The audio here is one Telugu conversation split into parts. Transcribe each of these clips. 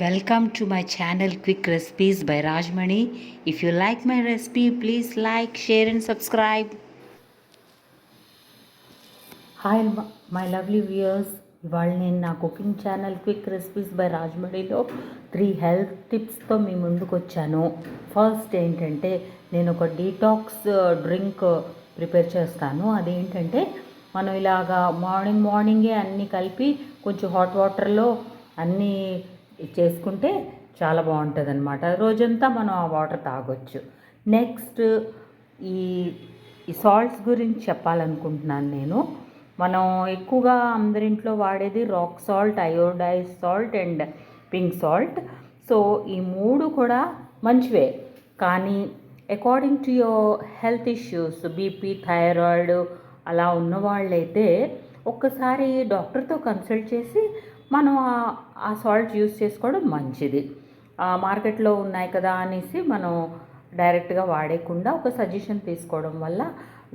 Welcome to my channel Quick Recipes by Rajmani. If you like my recipe, please like, share and subscribe. Hi my lovely viewers. ఇవాళ నేను నా cooking channel quick recipes by రాజమణిలో 3 హెల్త్ టిప్స్తో మీ ముందుకు వచ్చాను. ఫస్ట్ ఏంటంటే నేను ఒక డీటాక్స్ డ్రింక్ ప్రిపేర్ చేస్తాను. అదేంటంటే మనం ఇలాగా మార్నింగే అన్నీ కలిపి కొంచెం హాట్ వాటర్లో అన్నీ చేసుకుంటే చాలా బాగుంటుంది అనమాట. రోజంతా మనం ఆ వాటర్ తాగొచ్చు. నెక్స్ట్ ఈ సాల్ట్స్ గురించి చెప్పాలనుకుంటున్నాను నేను. మనం ఎక్కువగా అందరింట్లో వాడేది rock salt, iodise salt and pink salt. So ఈ 3 కూడా మంచివే, కానీ according to your health issues, BP, thyroid అలా ఉన్నవాళ్ళైతే ఒక్కసారి డాక్టర్తో కన్సల్ట్ చేసి మనం ఆ సాల్ట్ యూస్ చేసుకోవడం మంచిది. మార్కెట్లో ఉన్నాయి కదా అనేసి మనం డైరెక్ట్గా వాడేయకుండా ఒక సజెషన్ తీసుకోవడం వల్ల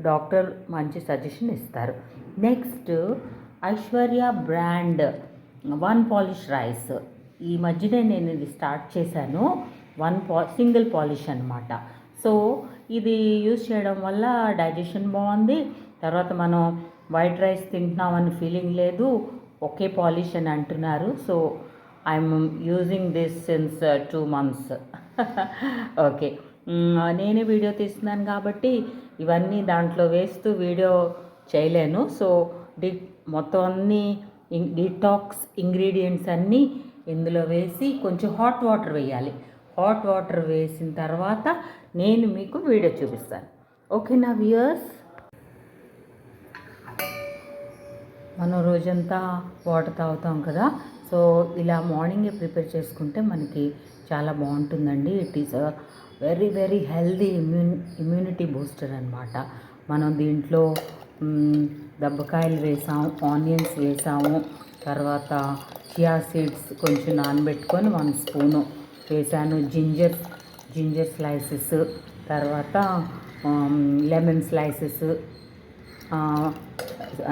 డాక్టర్ మంచి సజెషన్ ఇస్తారు. Next Aishwarya brand 1 polish rice. ఈ మధ్యనే నేను ఇది స్టార్ట్ చేశాను. సింగిల్ పాలిష్ అనమాట. సో ఇది యూజ్ చేయడం వల్ల డైజెషన్ బాగుంది. తర్వాత మనం వైట్ రైస్ తింటున్నామని ఫీలింగ్ లేదు. ఒకే పాలిష్ అని అంటున్నారు. So I'm using this since 2 months. Okay, నేనే వీడియో తీస్తున్నాను కాబట్టి ఇవన్నీ దాంట్లో వేస్తూ వీడియో చేయలేను. సో మొత్తం అన్నీ డీటాక్స్ ఇంగ్రీడియంట్స్ అన్నీ ఇందులో వేసి కొంచెం హాట్ వాటర్ వేయాలి. హాట్ వాటర్ వేసిన తర్వాత నేను మీకు వీడియో చూపిస్తాను. ఓకేనా వ్యూయర్స్? మనం రోజంతా వాటర్ తాగుతాం కదా. సో ఇలా మార్నింగే ప్రిపేర్ చేసుకుంటే మనకి చాలా బాగుంటుందండి. It is very very healthy immunity booster అనమాట. మనం దీంట్లో దబ్బకాయలు వేసాము, ఆనియన్స్ వేసాము, తర్వాత చియా సీడ్స్ కొంచెం నానబెట్టుకొని 1 స్పూను వేసాను, జింజర్ స్లైసెస్, తర్వాత లెమన్ స్లైసెస్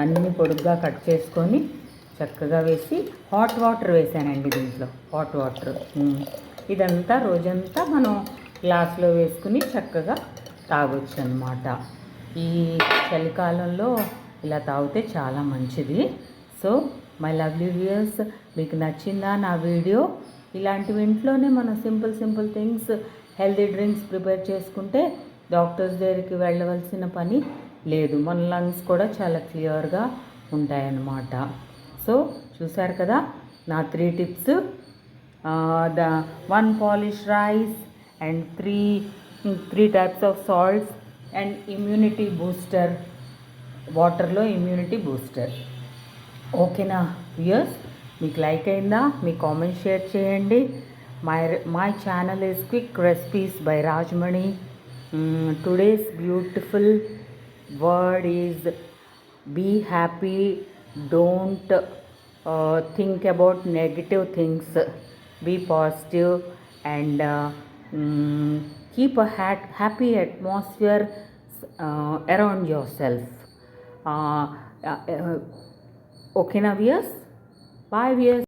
అన్నీ పొడుగ్గా కట్ చేసుకొని చక్కగా వేసి హాట్ వాటర్ వేసానండి. దీంట్లో హాట్ వాటర్ ఇదంతా రోజంతా మనం గ్లాస్లో వేసుకుని చక్కగా తాగొచ్చు అన్నమాట. ఈ చలికాలంలో ఇలా తాగితే చాలా మంచిది. సో మై లవ్లీ వ్యూయర్స్, మీకు నచ్చిందా నా వీడియో? ఇలాంటివి ఇంట్లోనే మనం simple things, healthy drinks prepare చేసుకుంటే డాక్టర్స్ దగ్గరికి వెళ్ళవలసిన పని లేదు. మన లంగ్స్ కూడా చాలా క్లియర్గా ఉంటాయన్నమాట. సో చూసారు కదా నా 3 tips. The 1 polish rice and 3 types of salts and immunity booster, వాటర్లో ఇమ్యూనిటీ బూస్టర్. ఓకేనా వ్యూయర్స్? మీకు లైక్ అయిందా? మీ కామెంట్ షేర్ చేయండి. My channel is quick recipes by Rajamani. Today's beautiful word is be happy. Don't think about negative things. Be positive and keep a happy atmosphere around yourself. Okay now viewers, bye viewers.